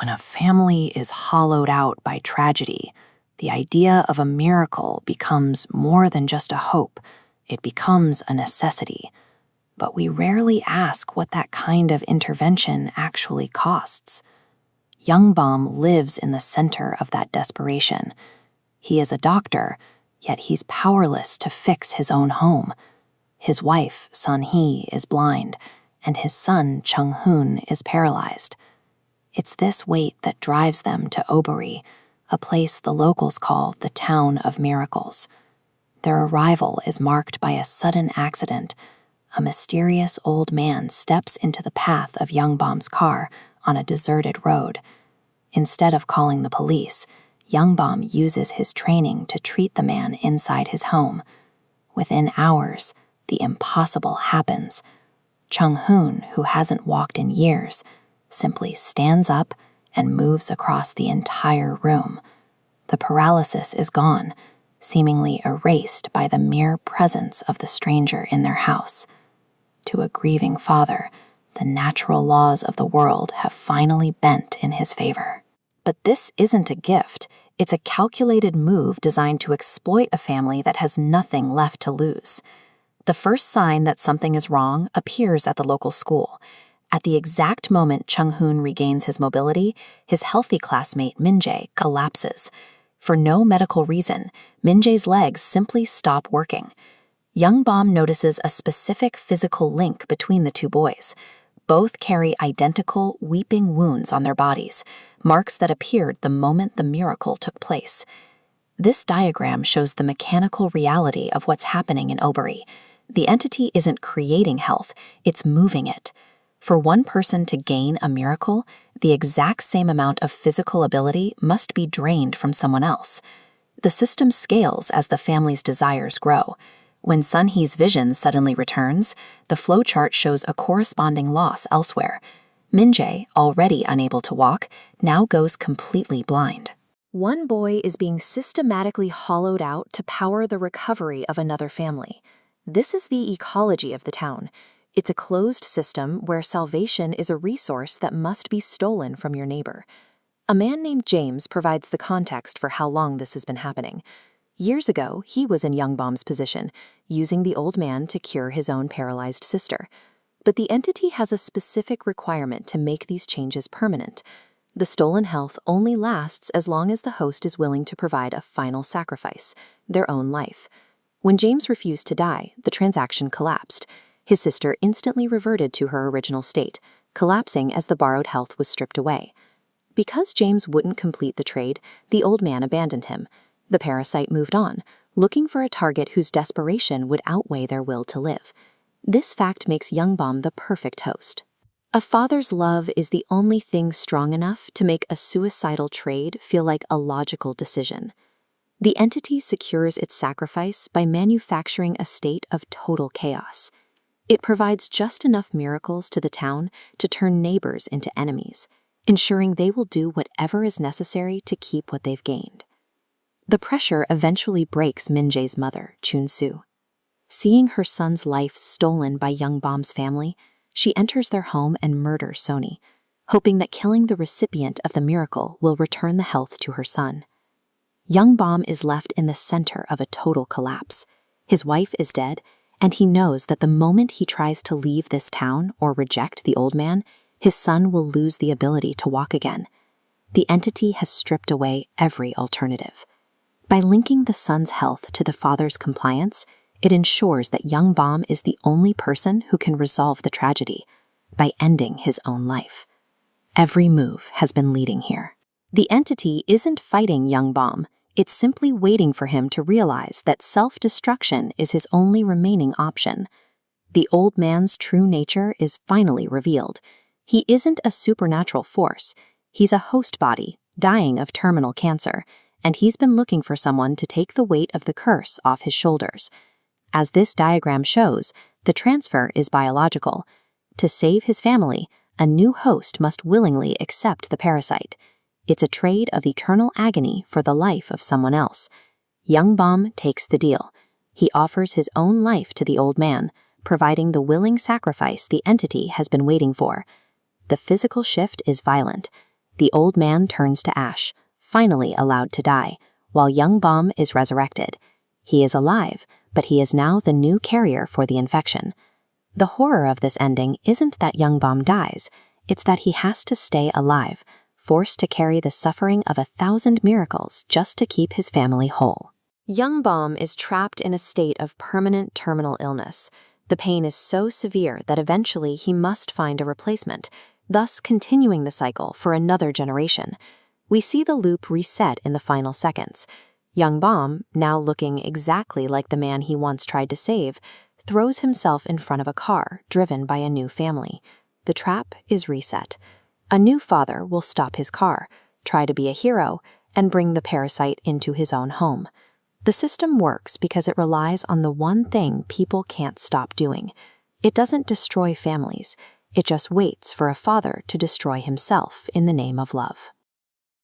When a family is hollowed out by tragedy, the idea of a miracle becomes more than just a hope. It becomes a necessity. But we rarely ask what that kind of intervention actually costs. Youngbaum lives in the center of that desperation. He is a doctor, yet he's powerless to fix his own home. His wife, Sun-hee, is blind, and his son, Chung-hoon, is paralyzed. It's this weight that drives them to Obori, a place the locals call the Town of Miracles. Their arrival is marked by a sudden accident. A mysterious old man steps into the path of Youngbaum's car on a deserted road. Instead of calling the police, Youngbaum uses his training to treat the man inside his home. Within hours, the impossible happens. Chung-hoon, who hasn't walked in years, simply stands up and moves across the entire room. The paralysis is gone, seemingly erased by the mere presence of the stranger in their house. To a grieving father, the natural laws of the world have finally bent in his favor. But this isn't a gift. It's a calculated move designed to exploit a family that has nothing left to lose. The first sign that something is wrong appears at the local school. At the exact moment Chung-hoon regains his mobility, his healthy classmate Min-jae collapses. For no medical reason, Min-jae's legs simply stop working. Youngbaum notices a specific physical link between the two boys. Both carry identical weeping wounds on their bodies, marks that appeared the moment the miracle took place. This diagram shows the mechanical reality of what's happening in Obori. The entity isn't creating health, it's moving it. For one person to gain a miracle, the exact same amount of physical ability must be drained from someone else. The system scales as the family's desires grow. When Sun-hee's vision suddenly returns, the flowchart shows a corresponding loss elsewhere. Min-jae, already unable to walk, now goes completely blind. One boy is being systematically hollowed out to power the recovery of another family. This is the ecology of the town. It's a closed system where salvation is a resource that must be stolen from your neighbor. A man named James provides the context for how long this has been happening. Years ago, he was in Youngbaum's position, using the old man to cure his own paralyzed sister. But the entity has a specific requirement to make these changes permanent. The stolen health only lasts as long as the host is willing to provide a final sacrifice, their own life. When James refused to die, the transaction collapsed. His sister instantly reverted to her original state, collapsing as the borrowed health was stripped away. Because James wouldn't complete the trade, the old man abandoned him. The parasite moved on, looking for a target whose desperation would outweigh their will to live. This fact makes Youngbaum the perfect host. A father's love is the only thing strong enough to make a suicidal trade feel like a logical decision. The entity secures its sacrifice by manufacturing a state of total chaos. It provides just enough miracles to the town to turn neighbors into enemies, ensuring they will do whatever is necessary to keep what they've gained. The pressure eventually breaks Min-jae's mother, Chun-soo. Seeing her son's life stolen by Youngbaum's family, she enters their home and murders Sony, hoping that killing the recipient of the miracle will return the health to her son. Youngbaum is left in the center of a total collapse. His wife is dead, and he knows that the moment he tries to leave this town or reject the old man, his son will lose the ability to walk again. The entity has stripped away every alternative. By linking the son's health to the father's compliance, it ensures that Youngbaum is the only person who can resolve the tragedy by ending his own life. Every move has been leading here. The entity isn't fighting Youngbaum, it's simply waiting for him to realize that self-destruction is his only remaining option. The old man's true nature is finally revealed. He isn't a supernatural force. He's a host body, dying of terminal cancer, and he's been looking for someone to take the weight of the curse off his shoulders. As this diagram shows, the transfer is biological. To save his family, a new host must willingly accept the parasite. It's a trade of eternal agony for the life of someone else. Youngbaum takes the deal. He offers his own life to the old man, providing the willing sacrifice the entity has been waiting for. The physical shift is violent. The old man turns to ash, finally allowed to die, while young Baum is resurrected. He is alive, but he is now the new carrier for the infection. The horror of this ending isn't that young Baum dies, it's that he has to stay alive, forced to carry the suffering of 1,000 miracles just to keep his family whole. Young Baum is trapped in a state of permanent terminal illness. The pain is so severe that eventually he must find a replacement, thus continuing the cycle for another generation. We see the loop reset in the final seconds. Young Baum, now looking exactly like the man he once tried to save, throws himself in front of a car driven by a new family. The trap is reset. A new father will stop his car, try to be a hero, and bring the parasite into his own home. The system works because it relies on the one thing people can't stop doing. It doesn't destroy families. It just waits for a father to destroy himself in the name of love.